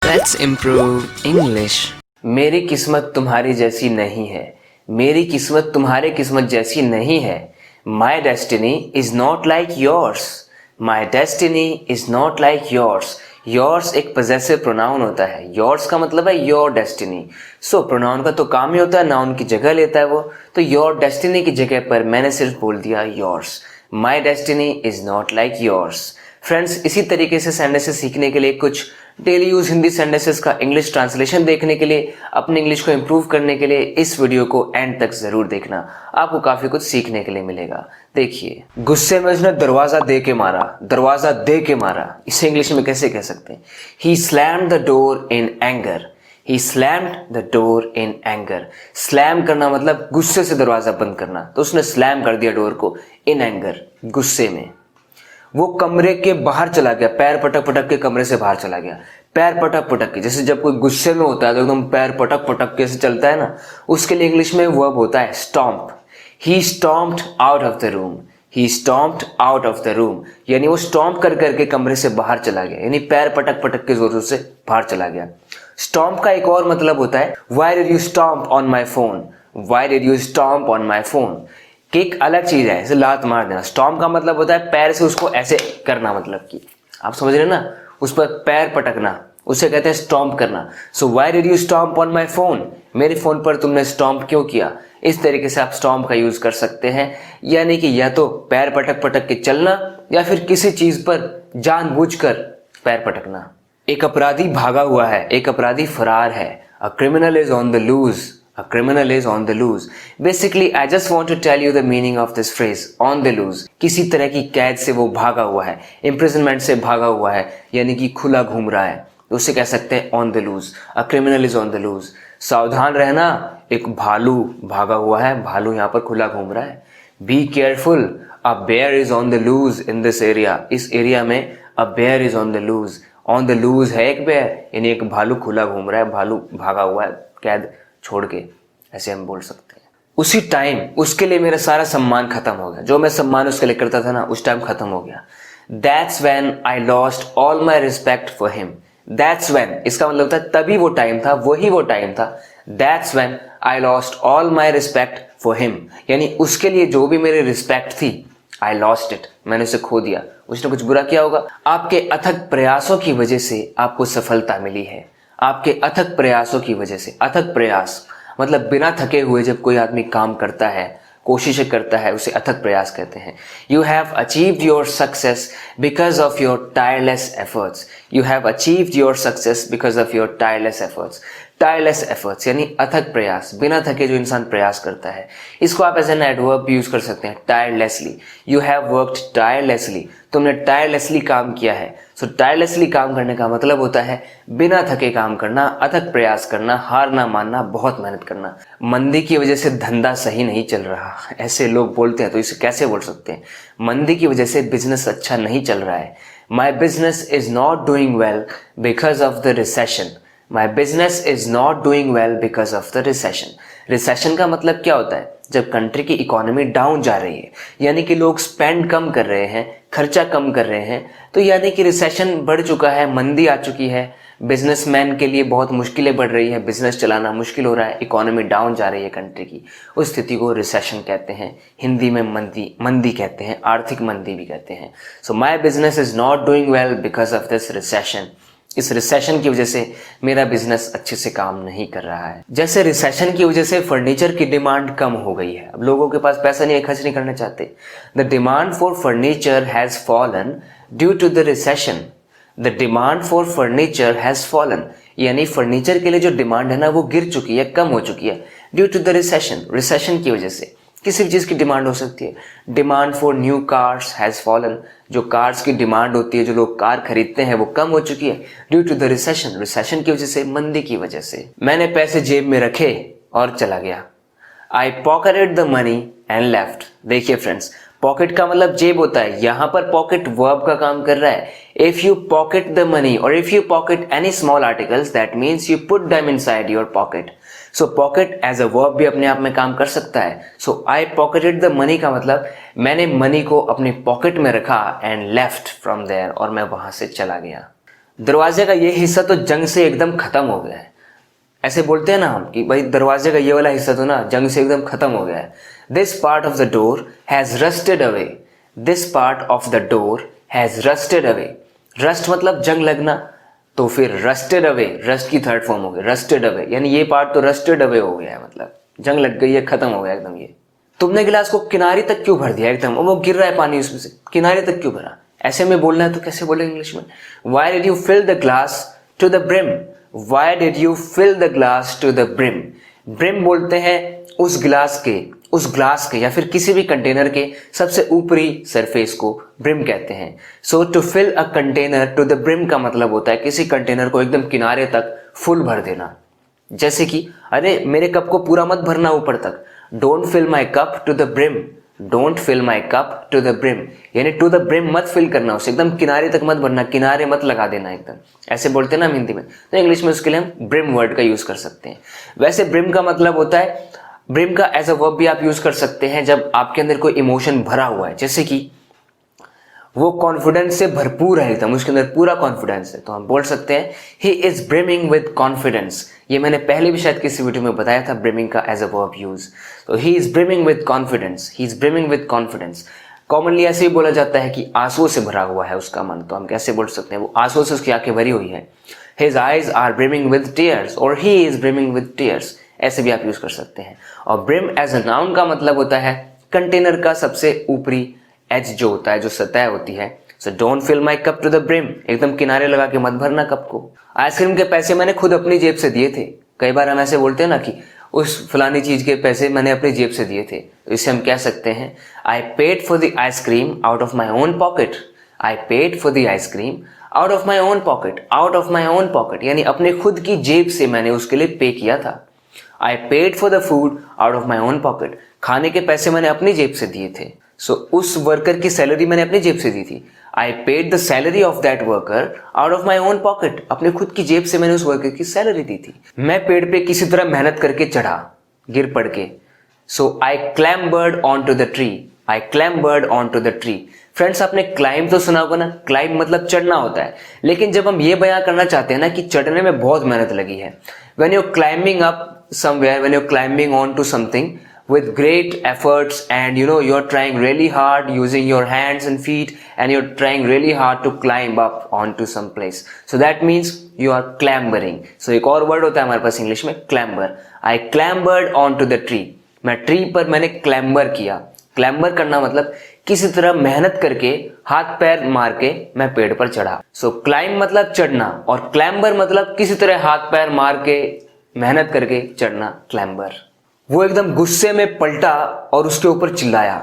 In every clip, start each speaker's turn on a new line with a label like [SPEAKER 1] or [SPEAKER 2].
[SPEAKER 1] Let's improve English.
[SPEAKER 2] मेरी किस्मत तुम्हारी जैसी नहीं है, मेरी किस्मत तुम्हारे किस्मत जैसी नहीं है. My destiny is not like yours. My destiny is not like yours. Yours एक possessive pronoun होता है. Yours का मतलब है your destiny. So pronoun का तो काम ही होता है, noun की जगह लेता है वो. तो your destiny की जगह पर मैंने सिर्फ बोल दिया yours. My destiny is not like yours. Friends, इसी तरीके से सेंटेंसेस सीखने के लिए, कुछ डेली यूज हिंदी सेंटेंसेस का इंग्लिश ट्रांसलेशन देखने के लिए, अपनी इंग्लिश को इंप्रूव करने के लिए इस वीडियो को एंड तक जरूर देखना. आपको काफी कुछ सीखने के लिए मिलेगा. देखिए, गुस्से में उसने दरवाजा दे के मारा. दरवाजा दे के मारा, इसे इंग्लिश में कैसे कह सकते हैं? He slammed the door in anger. He slammed the door in anger. Slam करना मतलब गुस्से से दरवाजा बंद करना. तो उसने स्लैम कर दिया डोर को इन एंगर, गुस्से में. वो कमरे के बाहर चला गया, पैर पटक पटक के कमरे से बाहर चला गया. पैर पटक पटक के, जैसे जब कोई गुस्से में होता है तो एकदम पैर पटक पटक के ऐसे चलता है ना, उसके लिए इंग्लिश में वर्ब होता है stomp. He stomped out of the room. He stomped out of the room, यानी वो स्टॉम्प कर करके कमरे से बाहर चला गया, यानी पैर पटक पटक के जोर जोर से बाहर चला गया. स्टॉम्प का एक और मतलब होता है why did you stomp on my phone. Why did you stomp on my phone, कि एक अलग चीज है, ऐसे लात मार देना. स्टॉम्प का मतलब होता है पैर से उसको ऐसे करना, मतलब कि आप समझ रहे हैं ना, उस पर पैर पटकना, उसे कहते हैं स्टॉम्प करना. So why did you stomp on my phone, मेरे फोन पर तुमने स्टॉम्प क्यों किया. इस तरीके से आप स्टॉम्प का यूज कर सकते हैं, यानी कि या तो पैर पटक पटक के चलना या फिर किसी चीज पर जानबूझकर पैर पटकना. एक अपराधी भागा हुआ है, एक अपराधी फरार है. A criminal is on the loose. A criminal is on the loose. Basically, I just want to tell you the meaning of this phrase, on the loose. किसी तरह की कैद से वो भागा हुआ है, imprisonment से भागा हुआ है, यानी कि खुला घूम रहा है, तो उसे कह सकते हैं on the loose. A criminal is on the loose. सावधान रहना, एक भालू भागा हुआ है, भालू यहाँ पर खुला घूम रहा है. Be careful, a bear is on the loose in this area. इस एरिया में a bear is on the loose. On the loose है एक bear, यानी एक भालू खुला घूम रहा है, भालू भागा हुआ है कैद छोड़ के, ऐसे हम बोल सकते हैं. उसी टाइम उसके लिए मेरा सारा सम्मान खत्म हो गया, जो मैं सम्मान उसके लिए करता था ना, उस टाइम खत्म हो गया. That's when I lost all my respect for him. That's when, इसका मतलब होता है तभी वो टाइम था, वही वो टाइम था. That's when I lost all my respect for him, यानी उसके लिए जो भी मेरी रिस्पेक्ट थी, I lost it, मैंने उसे खो दिया. उसने कुछ बुरा किया होगा. आपके अथक प्रयासों की वजह से आपको सफलता मिली है. आपके अथक प्रयासों की वजह से, अथक प्रयास मतलब बिना थके हुए जब कोई आदमी काम करता है, कोशिशें करता है, उसे अथक प्रयास कहते हैं. You have achieved your success because of your tireless efforts. You have achieved your success because of your tireless efforts. Tireless efforts यानी अथक प्रयास, बिना थके जो इंसान प्रयास करता है. इसको आप एज एन एडवर्ब भी यूज कर सकते हैं, tirelessly. You have worked tirelessly, तुमने टायरलेसली काम किया है. सो टायरलेसली काम करने का मतलब होता है बिना थके काम करना, अथक प्रयास करना, हार ना मानना, बहुत मेहनत करना. मंदी की वजह से धंधा सही नहीं चल रहा, ऐसे लोग बोलते हैं, तो इसे कैसे बोल सकते हैं? मंदी की वजह से बिजनेस अच्छा नहीं चल रहा है. माई business is not doing well because of the recession. My business is not doing well because of the recession. Recession का मतलब क्या होता है? जब कंट्री की इकोनॉमी डाउन जा रही है, यानी कि लोग स्पेंड कम कर रहे हैं, खर्चा कम कर रहे हैं, तो यानी कि रिसेशन बढ़ चुका है, मंदी आ चुकी है. बिजनेसमैन के लिए बहुत मुश्किलें बढ़ रही है, बिजनेस चलाना मुश्किल हो रहा है, इकोनॉमी डाउन जा रही है कंट्री की. उस स्थिति को रिसेशन कहते हैं. हिंदी में मंदी कहते हैं, आर्थिक मंदी भी कहते हैं. So my business is not doing well because of this recession. इस रिसेशन की वजह से मेरा बिजनेस अच्छे से काम नहीं कर रहा है. जैसे रिसेशन की वजह से फर्नीचर की डिमांड कम हो गई है, अब लोगों के पास पैसा नहीं है, खर्च नहीं करना चाहते. The demand for furniture has fallen due to the recession. The demand for furniture has fallen, यानी फर्नीचर के लिए जो डिमांड है ना, वो गिर चुकी है, कम हो चुकी है. Due to the recession, recession की वजह से किसी भी चीज की डिमांड हो सकती है. Demand for new cars has fallen, जो कार्स की डिमांड होती है, जो लोग कार खरीदते हैं, वो कम हो चुकी है due to the recession. Recession की वजह से, मंदी की वजह से. मैंने पैसे जेब में रखे और चला गया. I pocketed the money and left. देखिए फ्रेंड्स, पॉकेट का मतलब जेब होता है, यहां पर पॉकेट वर्ब का काम कर रहा है. If you pocket the money और if you pocket any small articles, that means you put them inside your pocket. So pocket as a verb भी अपने आप में काम कर सकता है. So I pocketed the money का मतलब मैंने मनी को अपनी पॉकेट में रखा, एंड लेफ्ट फ्रॉम देयर, और मैं वहां से चला गया. दरवाजे का ये हिस्सा तो जंग से एकदम खत्म हो गया है। ऐसे बोलते हैं ना हम कि भाई दरवाजे का ये वाला हिस्सा तो ना जंग से एकदम खत्म हो गया है। This part of the door has rusted away. This part of the door has rusted away. Rust मतलब जंग लगना, तो फिर रस्टेड अवे, रस्ट की थर्ड फॉर्म हो गई रस्टेड अवे, यानी ये पार्ट तो रस्टेड अवे हो गया है, मतलब जंग लग गई है, खत्म हो गया एकदम। ये तुमने गिलास को किनारे तक क्यों भर दिया एकदम, वो गिर रहा है पानी उसमें से, किनारे तक क्यों भरा? ऐसे में बोलना है तो कैसे बोले इंग्लिश में? Why did you fill the glass to the brim? Why did you fill the glass to the brim? Brim बोलते हैं उस ग्लास के या फिर किसी भी कंटेनर के सबसे ऊपरी सरफेस को ब्रिम कहते हैं। So to fill a container to the brim का मतलब होता है किसी कंटेनर को एकदम किनारे तक फुल भर देना। जैसे कि अरे मेरे कप को पूरा मत भरना ऊपर तक, don't fill my cup to the brim, don't fill my cup to the brim, यानी टू द ब्रिम मत फिल करना उसे, एकदम किनारे तक मत भरना, किनारे मत लगा देना एकदम, ऐसे बोलते हैं ना हिंदी में। तो इंग्लिश में उसके लिए हम ब्रिम वर्ड का यूज कर सकते हैं। वैसे ब्रिम का मतलब होता है, ब्रिम का एज अ वर्ब भी आप यूज कर सकते हैं जब आपके अंदर कोई इमोशन भरा हुआ है, जैसे कि वो कॉन्फिडेंस से भरपूर है एकदम, उसके अंदर पूरा कॉन्फिडेंस है, तो हम बोल सकते हैं ही इज ब्रिमिंग विद कॉन्फिडेंस। ये मैंने पहले भी शायद किसी वीडियो में बताया था ब्रिमिंग का एज अ वर्ब यूज। तो he is brimming with confidence, he is brimming with confidence. Commonly ऐसे ही बोला जाता है कि आंसुओं से भरा हुआ है उसका मन, तो हम कैसे बोल सकते हैं वो आंसुओं से उसकी आंखें भरी हुई है, his eyes are brimming with tears, और he is brimming with tears, ऐसे भी आप यूज कर सकते हैं। और ब्रिम एज अ नाउन का मतलब होता है कंटेनर का सबसे ऊपरी एज जो होता है, जो सतह होती है। So don't fill my cup to the brim, एकदम किनारे लगा के मत भरना कप को। आइसक्रीम के पैसे मैंने खुद अपनी जेब से दिए थे। कई बार हम ऐसे बोलते हैं ना कि उस फलानी चीज के पैसे मैंने अपनी जेब से दिए थे, तो इससे हम कह सकते हैं I paid for the ice cream out of my own pocket. I paid for the ice cream out of my own pocket, out of my own pocket यानी अपने खुद की जेब से मैंने उसके लिए पे किया था। I paid for the food out of my own pocket, खाने के पैसे मैंने अपनी जेब से दिए थे। सो उस वर्कर की सैलरी मैंने अपनी जेब से दी थी। I paid the salary of that worker out of my own pocket, अपने खुद की जेब से मैंने उस वर्कर की सैलरी दी थी। मैं पेड़ पे किसी तरह मेहनत करके चढ़ा, गिर पड़ के। So I climbered on to the tree, I climbered on to the tree. Friends आपने क्लाइंब तो सुना होगा ना, क्लाइंब मतलब चढ़ना होता है, लेकिन जब हम ये बयां करना चाहते हैं ना कि चढ़ने में बहुत मेहनत लगी है, when you climbing up somewhere, when you're climbing onto something with great efforts and you're trying really hard using your hands and feet and you're trying really hard to climb up onto some place, so that means you are clambering. So एक और word होता है हमारे पास English में clamber. I clambered onto the tree, मैं tree पर मैंने क्लैम्बर किया। क्लैम्बर करना मतलब किसी तरह मेहनत करके हाथ पैर मार के मैं पेड़ पर चढ़ा। सो क्लाइंब मतलब चढ़ना और क्लैम्बर मतलब किसी तरह हाथ पैर मार के मेहनत करके चढ़ना, क्लैम्बर। वो एकदम गुस्से में पलटा और उसके ऊपर चिल्लाया।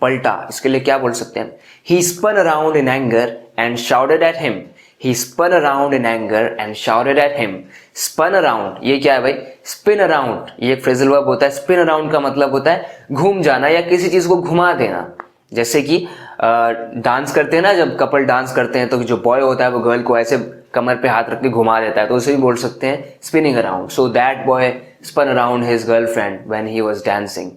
[SPEAKER 2] पलटा, इसके लिए क्या बोल सकते हैं? He spun around in anger and shouted at him. He spun around in anger and shouted at him. Spun around, ये क्या है भाई? Spin around, ये एक फ्रेजल वर्ब होता है। Spin around का मतलब होता है घूम जाना या किसी चीज को घुमा देना। जैसे कि डांस करते हैं ना, जब कपल डांस करते हैं तो जो बॉय होता है वो गर्ल को ऐसे कमर पे हाथ रख के घुमा देता है, तो उसे भी बोल सकते हैं spinning around. So that boy spun around his girlfriend when he was dancing,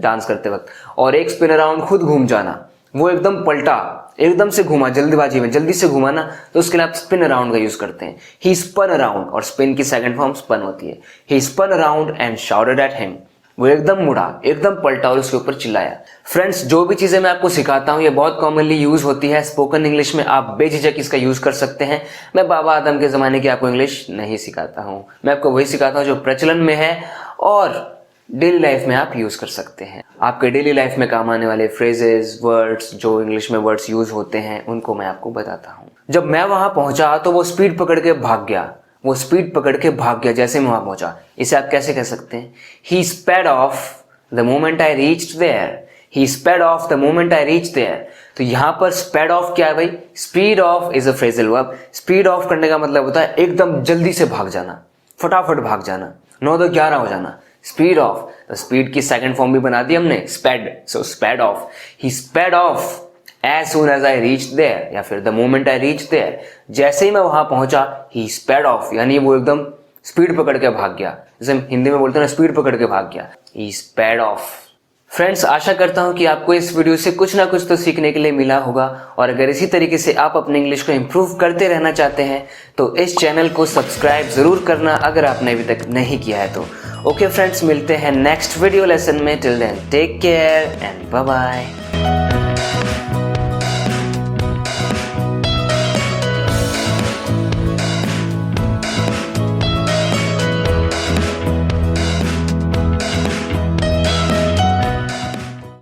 [SPEAKER 2] dance करते वक्त। और एक स्पिन अराउंड खुद घूम जाना, वो एकदम पलटा, एकदम से घुमा, जल्दीबाजी में जल्दी से घुमा ना, तो उसके लिए आप स्पिन अराउंड का यूज करते हैं। ही स्पन अराउंड, और स्पिन की सेकंड फॉर्म स्पन होती है। He spun around and shouted at him, वो एकदम मुड़ा, एकदम पलटा और उसके ऊपर चिल्लाया। फ्रेंड्स जो भी चीजें मैं आपको सिखाता हूँ ये बहुत कॉमनली यूज होती है स्पोकन इंग्लिश में, आप बेझिझक इसका यूज कर सकते हैं। मैं बाबा आदम के जमाने की आपको इंग्लिश नहीं सिखाता हूँ, मैं आपको वही सिखाता हूँ जो प्रचलन में है और डेली लाइफ में आप यूज कर सकते हैं। आपके डेली लाइफ में काम आने वाले फ्रेजेस, वर्ड्स, जो इंग्लिश में वर्ड्स यूज होते हैं उनको मैं आपको बताता हूँ। जब मैं वहां पहुंचा तो वो स्पीड पकड़ के भाग गया, वो स्पीड पकड़ के भाग गया जैसे मैं वहां पहुंचा। इसे आप कैसे कह सकते हैं? He sped off the moment I reached there. He sped off the moment I reached there. तो यहां पर sped off क्या है भाई? Speed off is a phrasal verb. Speed off करने का मतलब होता है एकदम जल्दी से भाग जाना, फटाफट भाग जाना, 9-11 हो जाना। Speed off, तो स्पीड की सेकंड फॉर्म भी बना दी हमने, sped. So sped off. He sped off as soon as I reached there, या फिर the moment I reached there. जैसे ही मैं वहां पहुंचा, he sped off, यानी वो एकदम स्पीड पकड़ के भाग गया। जैसे हम हिंदी में बोलते हैं ना, स्पीड पकड़ के भाग गया। He sped off. फ्रेंड्स, आशा करता हूं कि आपको इस वीडियो से कुछ ना कुछ तो सीखने के लिए मिला होगा और अगर इसी तरीके से आप अपने इंग्लिश को इम्प्रूव करते रहना चाहते हैं तो इस चैनल को सब्सक्राइब ज़रूर करना अगर आपने अभी तक नहीं किया है तो। ओके फ्रेंड्स, मिलते हैं नेक्स्ट वीडियो लेसन में। Till then take care and bye bye.